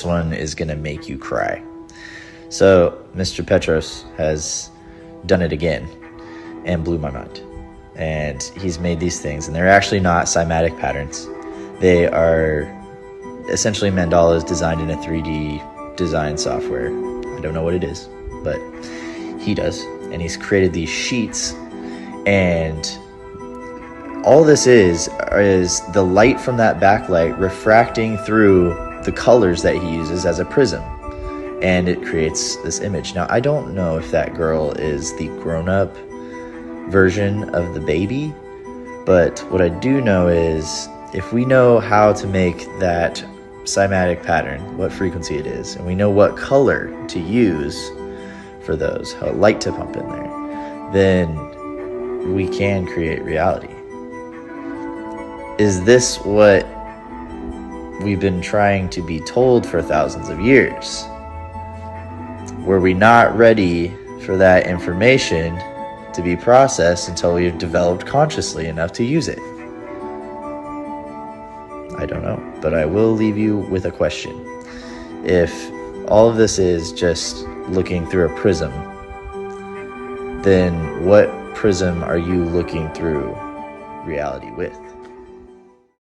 one is going to make you cry. So Mr. Petros has done it again and blew my mind. And he's made these things, and they're actually not cymatic patterns. They are essentially mandalas designed in a 3D design software. I don't know what it is, but he does. And he's created these sheets, and all this is the light from that backlight refracting through the colors that he uses as a prism, and it creates this image. Now, I don't know if that girl is the grown-up version of the baby, but what I do know is if we know how to make that cymatic pattern, what frequency it is, and we know what color to use for those, how light to pump in there, then we can create reality. Is this what we've been trying to be told for thousands of years? Were we not ready for that information to be processed until we've developed consciously enough to use it? I don't know, but I will leave you with a question. If all of this is just looking through a prism, then what prism are you looking through reality with?